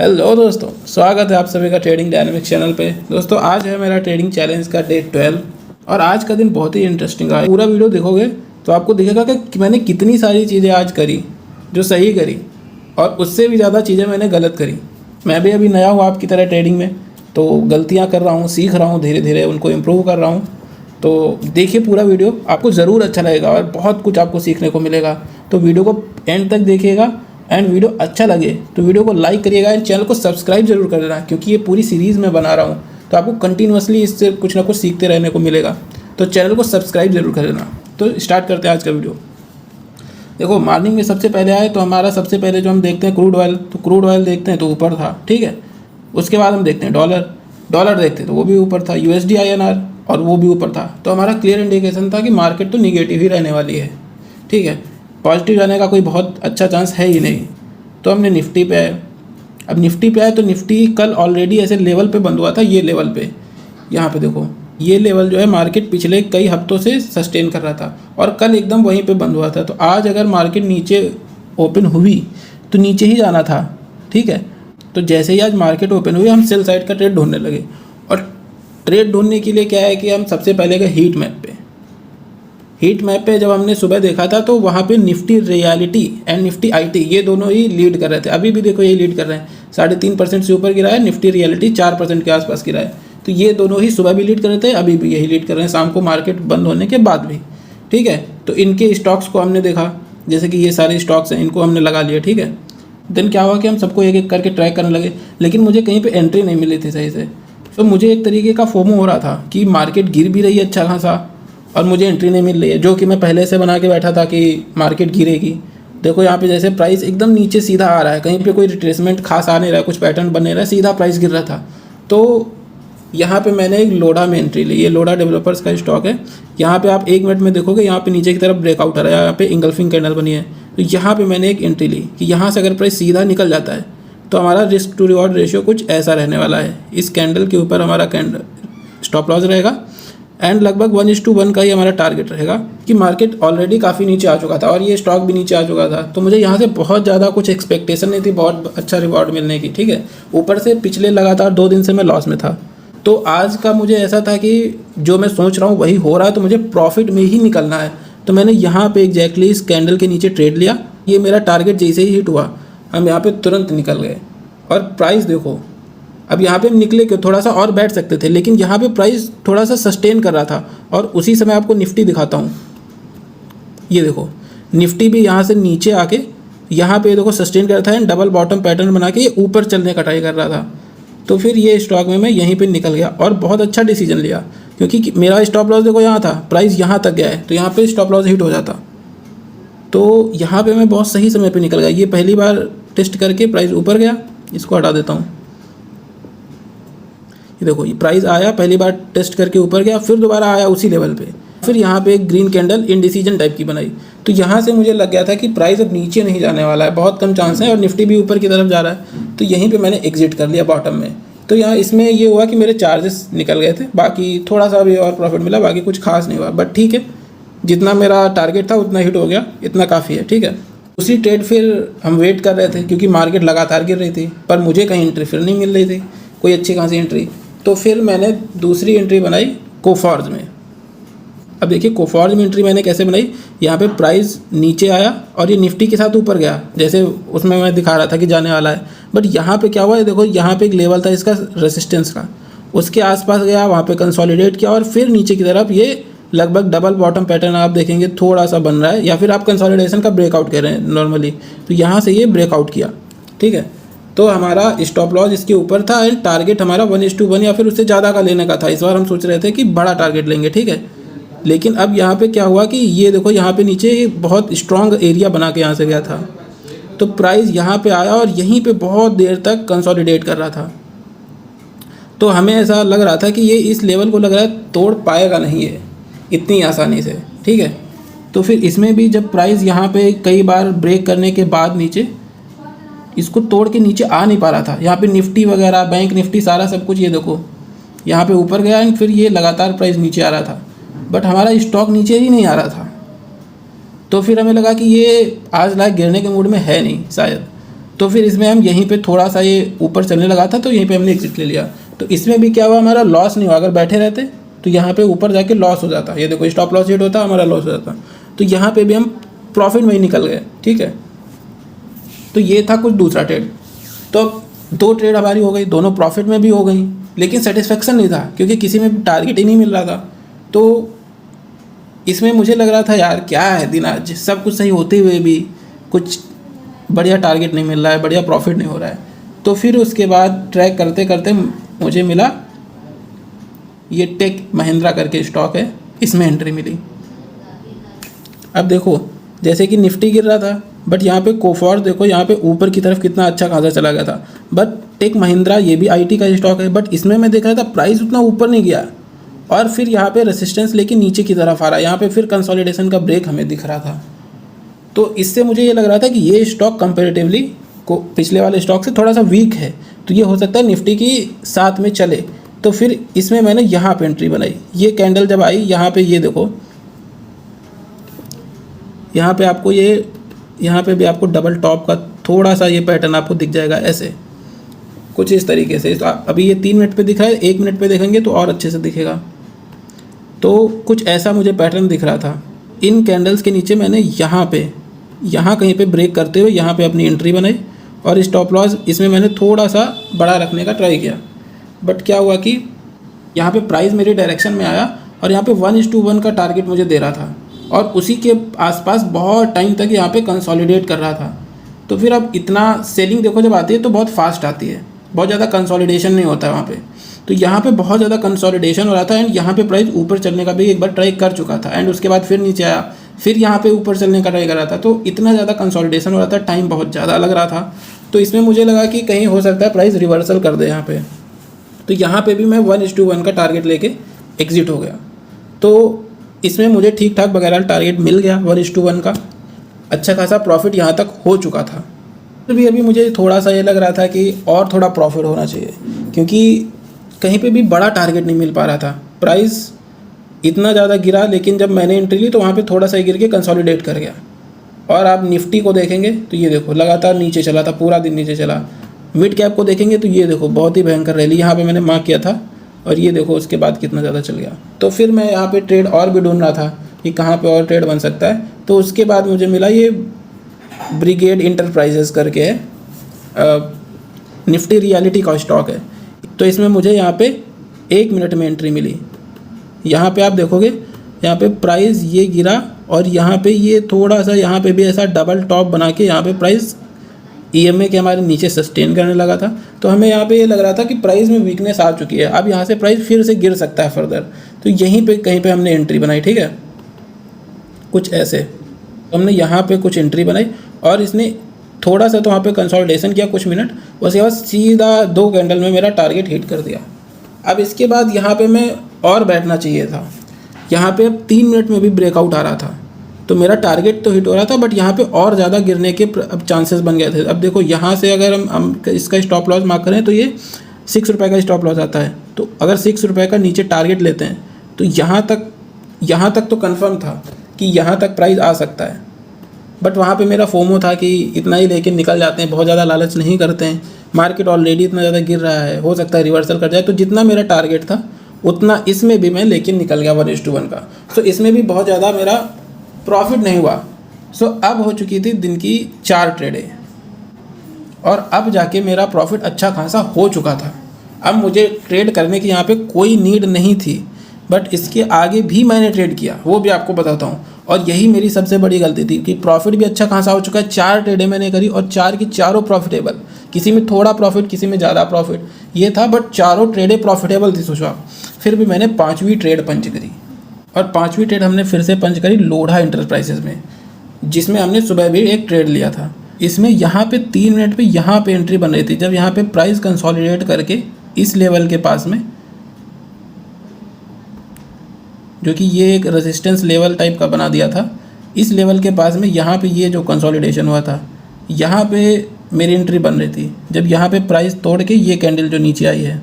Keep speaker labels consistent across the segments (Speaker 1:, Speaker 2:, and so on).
Speaker 1: Hello दोस्तों, स्वागत है आप सभी का ट्रेडिंग डायनामिक्स चैनल पे। दोस्तों आज है मेरा ट्रेडिंग चैलेंज का डे 12 और आज का दिन बहुत ही इंटरेस्टिंग है। पूरा वीडियो देखोगे तो आपको दिखेगा कि मैंने कितनी सारी चीज़ें आज करी जो सही करी और उससे भी ज़्यादा चीज़ें मैंने गलत करी। मैं भी अभी नया हूँ आपकी तरह ट्रेडिंग में, तो गलतियाँ कर रहा हूँ, सीख रहा हूँ, धीरे धीरे उनको इम्प्रूव कर रहा हूँ। तो देखिए पूरा वीडियो, आपको ज़रूर अच्छा लगेगा और बहुत कुछ आपको सीखने को मिलेगा। तो वीडियो को एंड तक देखिएगा एंड वीडियो अच्छा लगे तो वीडियो को लाइक करिएगा एंड चैनल को सब्सक्राइब जरूर कर देना, क्योंकि ये पूरी सीरीज़ मैं बना रहा हूँ तो आपको कंटिन्यूअसली इससे कुछ ना कुछ सीखते रहने को मिलेगा। तो चैनल को सब्सक्राइब जरूर कर देना। तो स्टार्ट करते हैं आज का वीडियो। देखो मॉर्निंग में सबसे पहले आए तो हमारा सबसे पहले जो हम देखते हैं क्रूड ऑयल, तो क्रूड ऑयल देखते हैं तो ऊपर था, ठीक है। उसके बाद हम देखते हैं डॉलर देखते हैं तो वो भी ऊपर था, USD INR और वो भी ऊपर था। तो हमारा क्लियर इंडिकेशन था कि मार्केट तो निगेटिव ही रहने वाली है, ठीक है। पॉजिटिव जाने का कोई बहुत अच्छा चांस है ही नहीं। तो हमने निफ्टी पे आए। अब निफ्टी पे आए तो निफ्टी कल ऑलरेडी ऐसे लेवल पे बंद हुआ था, ये लेवल पे, यहाँ पे देखो ये लेवल जो है मार्केट पिछले कई हफ्तों से सस्टेन कर रहा था और कल एकदम वहीं पे बंद हुआ था। तो आज अगर मार्केट नीचे ओपन हुई तो नीचे ही जाना था, ठीक है। तो जैसे ही आज मार्केट ओपन हुई हम सेल साइड का ट्रेड ढूंढने लगे और ट्रेड ढूंढने के लिए क्या है कि हम सबसे पहले गए हीट मैप पे जब हमने सुबह देखा था तो वहाँ पे Nifty reality and Nifty IT ये दोनों ही लीड कर रहे थे। अभी भी देखो ये लीड कर रहे हैं, 3.5% से ऊपर गिरा है। निफ्टी रियलिटी 4% के आसपास गिरा है। तो ये दोनों ही सुबह भी लीड कर रहे थे, अभी भी यही लीड कर रहे हैं, शाम को मार्केट बंद होने के बाद भी, ठीक है। तो इनके स्टॉक्स को हमने देखा, जैसे कि ये सारे स्टॉक्स हैं, इनको हमने लगा लिया, ठीक है। देन क्या हुआ कि हम सबको एक एक करके ट्रैक करने लगे, लेकिन मुझे कहीं पर एंट्री नहीं मिली थी सही से। तो मुझे एक तरीके का फोमो हो रहा था कि मार्केट गिर भी रही है अच्छा खासा और मुझे एंट्री नहीं मिल रही है, जो कि मैं पहले से बना के बैठा था कि मार्केट गिरेगी। देखो यहाँ पे जैसे प्राइस एकदम नीचे सीधा आ रहा है, कहीं पे कोई रिट्रेसमेंट खास आ नहीं रहा है, कुछ पैटर्न बन नहीं रहा है, सीधा प्राइस गिर रहा था। तो यहाँ पे मैंने एक लोडा में एंट्री ली। ये लोडा डेवलपर्स का स्टॉक है। यहाँ पे आप 1 मिनट में देखोगे यहाँ पे नीचे की तरफ ब्रेकआउट आ रहा है, यहाँ पे इंगल्फिंग कैंडल बनी है। तो यहाँ पे मैंने एक एंट्री ली कि यहाँ से अगर प्राइस सीधा निकल जाता है तो हमारा रिस्क टू रिवॉर्ड रेशियो कुछ ऐसा रहने वाला है। इस कैंडल के ऊपर हमारा स्टॉप लॉस रहेगा एंड लगभग 1:1 का ही हमारा टारगेट रहेगा कि मार्केट ऑलरेडी काफ़ी नीचे आ चुका था और ये स्टॉक भी नीचे आ चुका था। तो मुझे यहाँ से बहुत ज़्यादा कुछ एक्सपेक्टेशन नहीं थी बहुत अच्छा रिवॉर्ड मिलने की, ठीक है। ऊपर से पिछले लगातार 2 दिन से मैं लॉस में था। तो आज का मुझे ऐसा था कि जो मैं सोच रहा हूँ वही हो रहा है, तो मुझे प्रॉफिट में ही निकलना है। तो मैंने यहाँ पर एग्जैक्टली इस कैंडल के नीचे ट्रेड लिया। ये मेरा टारगेट जैसे ही हिट हुआ हम यहाँ पर तुरंत निकल गए और प्राइस देखो, अब यहाँ पे हम निकले कि थोड़ा सा और बैठ सकते थे, लेकिन यहाँ पे प्राइस थोड़ा सा सस्टेन कर रहा था। और उसी समय आपको निफ्टी दिखाता हूँ, ये देखो निफ्टी भी यहाँ से नीचे आके यहाँ पे देखो सस्टेन कर रहा था, डबल बॉटम पैटर्न बना के ये ऊपर चलने का ट्राई कर रहा था। तो फिर ये स्टॉक में मैं यहीं पे निकल गया और बहुत अच्छा डिसीजन लिया, क्योंकि मेरा स्टॉप लॉस देखो यहाँ था, प्राइस यहाँ तक गया है तो यहाँ पर स्टॉप लॉस हिट हो जाता। तो यहाँ पर मैं बहुत सही समय पर निकल गया। ये पहली बार टेस्ट करके प्राइस ऊपर गया, इसको हटा देता हूँ। ये देखो ये प्राइस आया, पहली बार टेस्ट करके ऊपर गया, फिर दोबारा आया उसी लेवल पे, फिर यहाँ पे एक ग्रीन कैंडल इनडिसीजन टाइप की बनाई। तो यहाँ से मुझे लग गया था कि प्राइस अब नीचे नहीं जाने वाला है, बहुत कम चांस है और निफ्टी भी ऊपर की तरफ जा रहा है। तो यहीं पे मैंने एग्जिट कर लिया बॉटम में। तो यहाँ इसमें ये हुआ कि मेरे चार्जेस निकल गए थे, बाकी थोड़ा सा भी और प्रॉफिट मिला, बाकी कुछ खास नहीं हुआ, बट ठीक है, जितना मेरा टारगेट था उतना हिट हो गया, इतना काफ़ी है, ठीक है। उसी ट्रेड फिर हम वेट कर रहे थे क्योंकि मार्केट लगातार गिर रही थी, पर मुझे कहीं एंट्री फिर नहीं मिल रही थी, कोई अच्छी खासी एंट्री। तो फिर मैंने दूसरी एंट्री बनाई कोफॉर्ज में। अब देखिए कोफॉर्ज में एंट्री मैंने कैसे बनाई, यहाँ पे प्राइस नीचे आया और ये निफ्टी के साथ ऊपर गया, जैसे उसमें मैं दिखा रहा था कि जाने वाला है। बट यहाँ पे क्या हुआ है, देखो यहाँ पे एक लेवल था इसका रेसिस्टेंस का, उसके आसपास गया, वहाँ पे कंसोलिडेट किया और फिर नीचे की तरफ ये लगभग डबल बॉटम पैटर्न आप देखेंगे थोड़ा सा बन रहा है, या फिर आप कंसोलिडेशन का ब्रेकआउट कह रहे हैं नॉर्मली। तो यहाँ से ये ब्रेकआउट किया, ठीक है। तो हमारा स्टॉप लॉस इसके ऊपर था एंड टारगेट हमारा 1:1 या फिर उससे ज़्यादा का लेने का था। इस बार हम सोच रहे थे कि बड़ा टारगेट लेंगे, ठीक है। लेकिन अब यहाँ पे क्या हुआ कि ये देखो यहाँ पे नीचे बहुत स्ट्रॉन्ग एरिया बना के यहाँ से गया था, तो प्राइस यहाँ पे आया और यहीं पे बहुत देर तक कंसोलिडेट कर रहा था। तो हमें ऐसा लग रहा था कि ये इस लेवल को लग रहा है तोड़ पाएगा नहीं है इतनी आसानी से, ठीक है। तो फिर इसमें भी जब प्राइस यहाँ पे कई बार ब्रेक करने के बाद नीचे इसको तोड़ के नीचे आ नहीं पा रहा था, यहाँ पे निफ्टी वगैरह बैंक निफ्टी सारा सब कुछ ये देखो यहाँ पे ऊपर गया एंड फिर ये लगातार प्राइस नीचे आ रहा था, बट हमारा स्टॉक नीचे ही नहीं आ रहा था। तो फिर हमें लगा कि ये आज लायक गिरने के मूड में है नहीं शायद, तो फिर इसमें हम यहीं पे थोड़ा सा ये ऊपर चलने लगा था तो यहीं पे हमने एग्जिट ले लिया। तो इसमें भी क्या हुआ, हमारा लॉस नहीं हुआ। अगर बैठे रहते तो यहाँ पे ऊपर जाके लॉस हो जाता, ये देखो स्टॉप लॉस हिट होता, हमारा लॉस हो जाता। तो यहाँ पे भी हम प्रॉफिट में ही निकल गए, ठीक है। तो ये था कुछ दूसरा ट्रेड। तो अब 2 ट्रेड हमारी हो गई, दोनों प्रॉफिट में भी हो गई, लेकिन सेटिस्फेक्शन नहीं था क्योंकि किसी में टारगेट ही नहीं मिल रहा था। तो इसमें मुझे लग रहा था यार क्या है दिन, आज सब कुछ सही होते हुए भी कुछ बढ़िया टारगेट नहीं मिल रहा है, बढ़िया प्रॉफिट नहीं हो रहा है। तो फिर उसके बाद ट्रैक करते करते मुझे मिला ये टेक महिंद्रा करके स्टॉक है, इसमें एंट्री मिली। अब देखो जैसे कि निफ्टी गिर रहा था, बट यहाँ पे कोफॉर्स देखो यहाँ पे ऊपर की तरफ कितना अच्छा खासा चला गया था। बट टेक महिंद्रा ये भी आईटी का स्टॉक है, बट इसमें मैं देख रहा था प्राइस उतना ऊपर नहीं गया और फिर यहाँ पे रेसिस्टेंस लेके नीचे की तरफ आ रहा है। यहाँ पे फिर कंसोलिडेशन का ब्रेक हमें दिख रहा था। तो इससे मुझे ये लग रहा था कि ये स्टॉक कंपेरेटिवली को पिछले वाले स्टॉक से थोड़ा सा वीक है, तो ये हो सकता है निफ्टी की साथ में चले। तो फिर इसमें मैंने यहाँ पे एंट्री बनाई। ये कैंडल जब आई यहाँ पे, ये देखो यहाँ पे आपको यहाँ पे भी आपको डबल टॉप का थोड़ा सा ये पैटर्न आपको दिख जाएगा, ऐसे कुछ इस तरीके से। तो अभी ये 3 मिनट पे दिख रहा है, 1 मिनट पे देखेंगे तो और अच्छे से दिखेगा। तो कुछ ऐसा मुझे पैटर्न दिख रहा था। इन कैंडल्स के नीचे मैंने यहाँ कहीं पे ब्रेक करते हुए यहाँ पे अपनी एंट्री बनाई और स्टॉप लॉस इसमें मैंने थोड़ा सा बड़ा रखने का ट्राई किया। बट क्या हुआ कि यहाँ पे प्राइस मेरी डायरेक्शन में आया और यहाँ पे 1:1 का टारगेट मुझे दे रहा था और उसी के आसपास बहुत टाइम तक यहाँ पे कंसोलिडेट कर रहा था। तो फिर अब इतना सेलिंग देखो जब आती है तो बहुत फास्ट आती है, बहुत ज़्यादा कंसोलिडेशन नहीं होता है वहाँ पे। तो यहाँ पे बहुत ज़्यादा कंसोलिडेशन हो रहा था एंड यहाँ पे प्राइस ऊपर चलने का भी एक बार ट्राई कर चुका था एंड उसके बाद फिर नीचे आया, फिर यहाँ पे ऊपर चलने का ट्राई कर रहा था। तो इतना ज़्यादा कंसोलिडेशन हो रहा था, टाइम बहुत ज़्यादा लग रहा था। तो इसमें मुझे लगा कि कहीं हो सकता है प्राइस रिवर्सल कर दे यहाँ पे। तो यहाँ पे भी मैं 1:1 का टारगेट लेके एग्जिट हो गया। तो इसमें मुझे ठीक ठाक बगैर टारगेट मिल गया 1:1 का, अच्छा खासा प्रॉफिट यहाँ तक हो चुका था। फिर भी अभी मुझे थोड़ा सा ये लग रहा था कि और थोड़ा प्रॉफिट होना चाहिए क्योंकि कहीं पे भी बड़ा टारगेट नहीं मिल पा रहा था। प्राइस इतना ज़्यादा गिरा, लेकिन जब मैंने एंट्री ली तो वहाँ पे थोड़ा सा गिर के कंसोलिडेट कर गया। और आप निफ्टी को देखेंगे तो ये देखो लगातार नीचे चला था, पूरा दिन नीचे चला। मिड कैप को देखेंगे तो ये देखो बहुत ही भयंकर रैली यहाँ पे मैंने मार्क किया था और ये देखो उसके बाद कितना ज़्यादा चल गया। तो फिर मैं यहाँ पे ट्रेड और भी ढूंढ रहा था कि कहाँ पे और ट्रेड बन सकता है। तो उसके बाद मुझे मिला ये ब्रिगेड इंटरप्राइजेस करके है, निफ्टी रियलिटी का स्टॉक है। तो इसमें मुझे यहाँ पे 1 मिनट में एंट्री मिली। यहाँ पे आप देखोगे यहाँ पे प्राइस ये गिरा और यहाँ पे ये थोड़ा सा यहाँ पे भी ऐसा डबल टॉप बना के यहाँ पे प्राइस EMA के हमारे नीचे सस्टेन करने लगा था। तो हमें यहाँ पे ये लग रहा था कि प्राइस में वीकनेस आ चुकी है, अब यहाँ से प्राइस फिर से गिर सकता है फर्दर। तो यहीं पे कहीं पे हमने एंट्री बनाई, ठीक है, कुछ ऐसे। तो हमने यहाँ पे कुछ एंट्री बनाई और इसने थोड़ा सा तो वहाँ पे कंसोलिडेशन किया कुछ मिनट, उसके बाद सीधा 2 कैंडल में मेरा टारगेट हिट कर दिया। अब इसके बाद यहाँ पे मैं और बैठना चाहिए था। यहाँ पे अब 3 मिनट में भी ब्रेकआउट आ रहा था, तो मेरा टारगेट तो हिट हो रहा था बट यहाँ पे और ज़्यादा गिरने के अब चांसेस बन गए थे। अब देखो यहाँ से अगर हम इसका स्टॉप लॉस मार्क करें तो ये 6 रुपये का स्टॉप लॉस आता है। तो अगर 6 रुपये का नीचे टारगेट लेते हैं तो यहाँ तक तो कंफर्म था कि यहाँ तक प्राइस आ सकता है। बट वहाँ पे मेरा फोमो था कि इतना ही लेके निकल जाते हैं, बहुत ज़्यादा लालच नहीं करते हैं, मार्केट ऑलरेडी इतना ज़्यादा गिर रहा है, हो सकता है रिवर्सल कर जाए। तो जितना मेरा टारगेट था उतना इसमें भी मैं लेके निकल गया 1:1 का। सो इसमें भी बहुत ज़्यादा मेरा प्रॉफिट नहीं हुआ। सो अब हो चुकी थी दिन की 4 ट्रेडें और अब जाके मेरा प्रॉफिट अच्छा खासा हो चुका था। अब मुझे ट्रेड करने की यहाँ पे कोई नीड नहीं थी, बट इसके आगे भी मैंने ट्रेड किया, वो भी आपको बताता हूँ। और यही मेरी सबसे बड़ी गलती थी कि प्रॉफिट भी अच्छा खासा हो चुका है। 4 ट्रेडें मैंने करी और 4 की चारों प्रॉफिटेबल, किसी में थोड़ा प्रॉफिट किसी में ज़्यादा प्रॉफिट ये था, बट चारों ट्रेडें प्रॉफिटेबल थी। सोचो आप, फिर भी मैंने 5वीं ट्रेड पंच करी और 5वीं ट्रेड हमने फिर से पंच करी लोढ़ा इंटरप्राइजेस में, जिसमें हमने सुबह भी एक ट्रेड लिया था। इसमें यहाँ पे 3 मिनट पे यहाँ पे एंट्री बन रही थी, जब यहाँ पे प्राइस कंसोलिडेट करके इस लेवल के पास में, जो कि ये एक रेजिस्टेंस लेवल टाइप का बना दिया था, इस लेवल के पास में यहाँ पे ये जो कंसोलिडेशन हुआ था यहाँ पे मेरी एंट्री बन रही थी। जब यहाँ पे प्राइस तोड़ के ये कैंडल जो नीचे आई है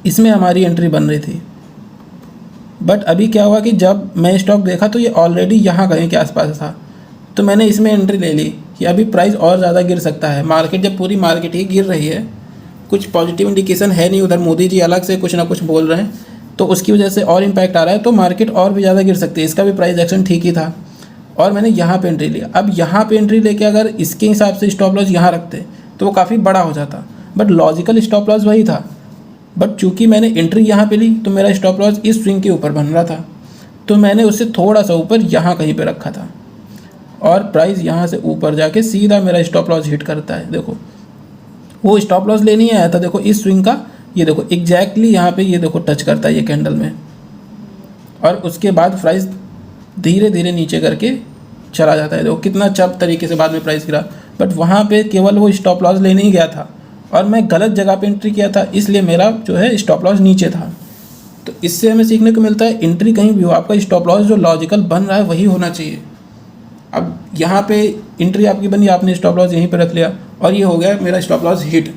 Speaker 1: इसमें हमारी एंट्री बन रही थी। बट अभी क्या हुआ कि जब मैं स्टॉक देखा तो ये ऑलरेडी यहाँ कहीं के आसपास था। तो मैंने इसमें एंट्री ले ली कि अभी प्राइस और ज़्यादा गिर सकता है। मार्केट जब पूरी मार्केट ही गिर रही है, कुछ पॉजिटिव इंडिकेशन है नहीं, उधर मोदी जी अलग से कुछ ना कुछ बोल रहे हैं, तो उसकी वजह से और इम्पैक्ट आ रहा है, तो मार्केट और भी ज़्यादा गिर सकती है। इसका भी प्राइस एक्शन ठीक ही था और मैंने यहाँ पे एंट्री लिया। अब यहाँ पे एंट्री लेके अगर इसके हिसाब से स्टॉप लॉस यहाँ रखते तो वो काफ़ी बड़ा हो जाता, बट लॉजिकल स्टॉप लॉस वही था। बट चूंकि मैंने एंट्री यहाँ पे ली तो मेरा स्टॉप लॉस इस स्विंग के ऊपर बन रहा था, तो मैंने उससे थोड़ा सा ऊपर यहाँ कहीं पे रखा था और प्राइस यहाँ से ऊपर जाके सीधा मेरा स्टॉप लॉस हिट करता है। देखो वो स्टॉप लॉस लेने ही आया था, देखो इस स्विंग का, ये देखो एग्जैक्टली यहाँ पे ये देखो टच करता है ये कैंडल में, और उसके बाद प्राइस धीरे धीरे नीचे करके चला जाता है। देखो कितना चप तरीके से बाद में प्राइस गिरा, बट वहाँ पे केवल वो स्टॉप लॉस लेने ही गया था और मैं गलत जगह पे एंट्री किया था, इसलिए मेरा जो है स्टॉप लॉस नीचे था। तो इससे हमें सीखने को मिलता है एंट्री कहीं भी हो, आपका स्टॉप लॉस जो लॉजिकल बन रहा है वही होना चाहिए। अब यहाँ पे एंट्री आपकी बनी, आपने स्टॉप लॉस यहीं पे रख लिया और ये हो गया मेरा स्टॉप लॉस हिट।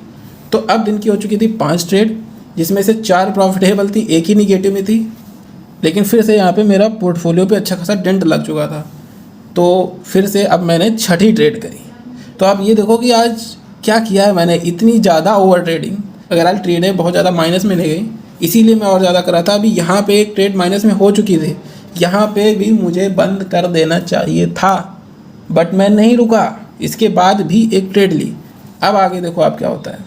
Speaker 1: तो अब दिन की हो चुकी थी 5 ट्रेड, जिसमें से 4 प्रॉफिटेबल थी, एक ही निगेटिव में थी, लेकिन फिर से यहाँ पे मेरा पोर्टफोलियो पे अच्छा खासा डेंट लग चुका था। तो फिर से अब मैंने छठी ट्रेड करी। तो आप ये देखो कि आज क्या किया है मैंने, इतनी ज़्यादा ओवर ट्रेडिंग। अगर आज ट्रेड है बहुत ज़्यादा माइनस में नहीं गई, इसीलिए मैं और ज़्यादा करा था। अभी यहाँ पे एक ट्रेड माइनस में हो चुकी थी, यहाँ पे भी मुझे बंद कर देना चाहिए था, बट मैं नहीं रुका, इसके बाद भी एक ट्रेड ली। अब आगे देखो आप क्या होता है।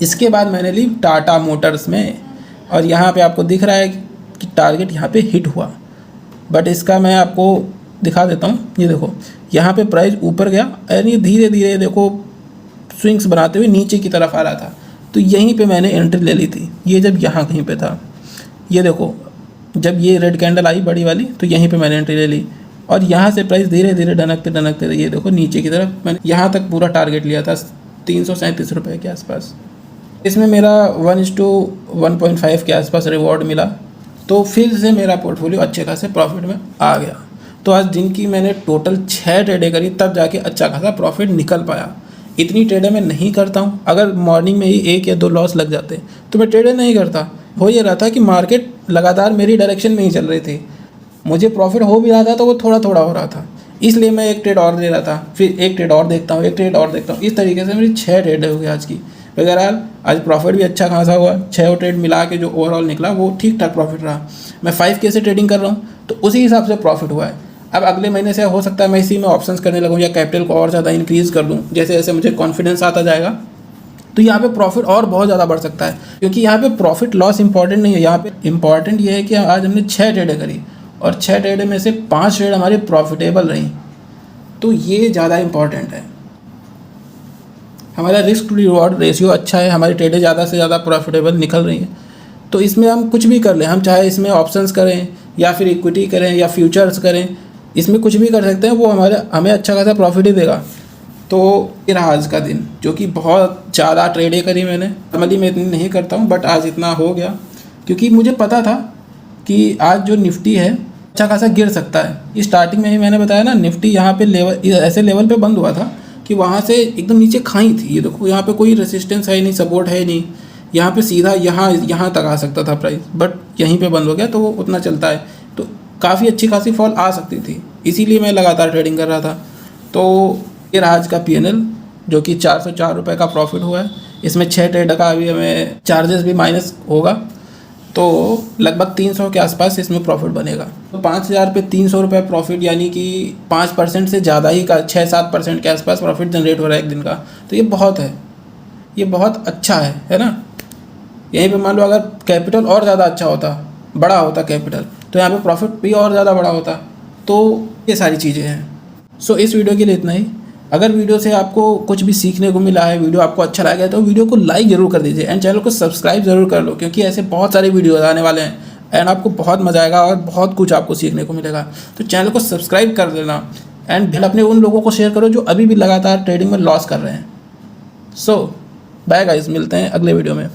Speaker 1: इसके बाद मैंने ली टाटा मोटर्स में, और यहाँ पे आपको दिख रहा है कि टारगेट यहाँ पे हिट हुआ, बट इसका मैं आपको दिखा देता हूँ। ये देखो यहाँ पे प्राइस ऊपर गया और ये धीरे धीरे देखो स्विंग्स बनाते हुए नीचे की तरफ आ रहा था, तो यहीं पे मैंने एंट्री ले ली थी। ये जब यहाँ कहीं पे था, ये देखो जब ये रेड कैंडल आई बड़ी वाली, तो यहीं पे मैंने एंट्री ले ली और यहाँ से प्राइस धीरे धीरे ढनकते ये देखो नीचे की तरफ मैंने यहाँ तक पूरा टारगेट लिया था 337 रुपये के आसपास। इसमें मेरा 1:1.5 के आसपास रिवॉर्ड मिला, तो फिर से मेरा पोर्टफोलियो अच्छे खासे प्रॉफिट में आ गया। तो आज दिन की मैंने टोटल 6 ट्रेडें करी, तब जाके अच्छा खासा प्रॉफिट निकल पाया। इतनी ट्रेडें मैं नहीं करता हूँ, अगर मॉर्निंग में ही 1 या 2 लॉस लग जाते तो मैं ट्रेडें नहीं करता। हो ये रहा था कि मार्केट लगातार मेरी डायरेक्शन में ही चल रही थी, मुझे प्रॉफिट हो भी रहा था तो वो थोड़ा थोड़ा हो रहा था, इसलिए मैं एक ट्रेड और ले रहा था, फिर एक ट्रेड और देखता हूँ, एक ट्रेड और देखता हूँ। इस तरीके से मेरी 6 ट्रेड हो गई आज की। बहरहाल आज प्रॉफिट भी अच्छा खासा हुआ, 6 ट्रेड मिला के जो ओवरऑल निकला वो ठीक ठाक प्रॉफिट रहा। मैं 5K से ट्रेडिंग कर रहा हूँ तो उसी हिसाब से प्रॉफिट हुआ है। अब अगले महीने से हो सकता है मैं इसी में ऑप्शंस करने लगूँ या कैपिटल को और ज़्यादा इंक्रीज़ कर दूँ, जैसे जैसे मुझे कॉन्फिडेंस आता जाएगा, तो यहाँ पे प्रॉफिट और बहुत ज़्यादा बढ़ सकता है। क्योंकि यहाँ पे प्रॉफिट लॉस इंपॉर्टेंट नहीं है, यहाँ पे इंपॉर्टेंट ये है कि आज हमने 6 ट्रेडें करी और 6 ट्रेड में से 5 ट्रेड हमारी प्रॉफिटेबल रही, तो ये ज़्यादा इंपॉर्टेंट है। हमारा रिस्क टू रिवॉर्ड रेशियो अच्छा है, हमारी ट्रेडें ज़्यादा से ज़्यादा प्रॉफिटेबल निकल रही हैं, तो इसमें हम कुछ भी कर लें, हम चाहे इसमें ऑप्शंस करें या फिर इक्विटी करें या फ्यूचर्स करें, इसमें कुछ भी कर सकते हैं, वो हमें अच्छा खासा प्रॉफिट ही देगा। तो ये रहा आज का दिन, जो कि बहुत ज़्यादा ट्रेडें करी मैंने। नॉर्मली मैं इतनी नहीं करता हूँ, बट आज इतना हो गया क्योंकि मुझे पता था कि आज जो निफ्टी है अच्छा खासा गिर सकता है। स्टार्टिंग में ही मैंने बताया ना, निफ्टी यहाँ पे लेवल ऐसे लेवल पे बंद हुआ था कि वहाँ से एकदम नीचे खाई थी। ये देखो यहाँ पे कोई रेसिस्टेंस है नहीं, सपोर्ट है नहीं, यहाँ पे सीधा यहाँ तक आ सकता था प्राइस, बट यहीं पे बंद हो गया, तो वो उतना चलता है, तो काफ़ी अच्छी खासी फॉल आ सकती थी, इसीलिए मैं लगातार ट्रेडिंग कर रहा था। तो ये रहा आज का PNL, जो कि 404 रुपये का प्रॉफिट हुआ है। इसमें 6 ट्रेड का अभी हमें चार्जेस भी माइनस होगा, तो लगभग 300 के आसपास इसमें प्रॉफिट बनेगा। तो 5000 पे 300 रुपये प्रॉफिट, यानी कि 5% से ज़्यादा ही का 6-7% के आसपास प्रॉफिट जनरेट हो रहा है एक दिन का। तो ये बहुत है, ये बहुत अच्छा है ना। यहीं पे मान लो अगर कैपिटल और ज़्यादा अच्छा होता, बड़ा होता कैपिटल, तो यहाँ पे प्रॉफिट भी और ज़्यादा बड़ा होता। तो ये सारी चीज़ें हैं। सो इस वीडियो के लिए इतना ही। अगर वीडियो से आपको कुछ भी सीखने को मिला है, वीडियो आपको अच्छा लगा है, तो वीडियो को लाइक ज़रूर कर दीजिए एंड चैनल को सब्सक्राइब ज़रूर कर लो, क्योंकि ऐसे बहुत सारे वीडियो आने वाले हैं एंड आपको बहुत मज़ा आएगा और बहुत कुछ आपको सीखने को मिलेगा। तो चैनल को सब्सक्राइब कर देना एंड अपने उन लोगों को शेयर करो जो अभी भी लगातार ट्रेडिंग में लॉस कर रहे हैं। सो बाय गाइस, मिलते हैं अगले वीडियो में।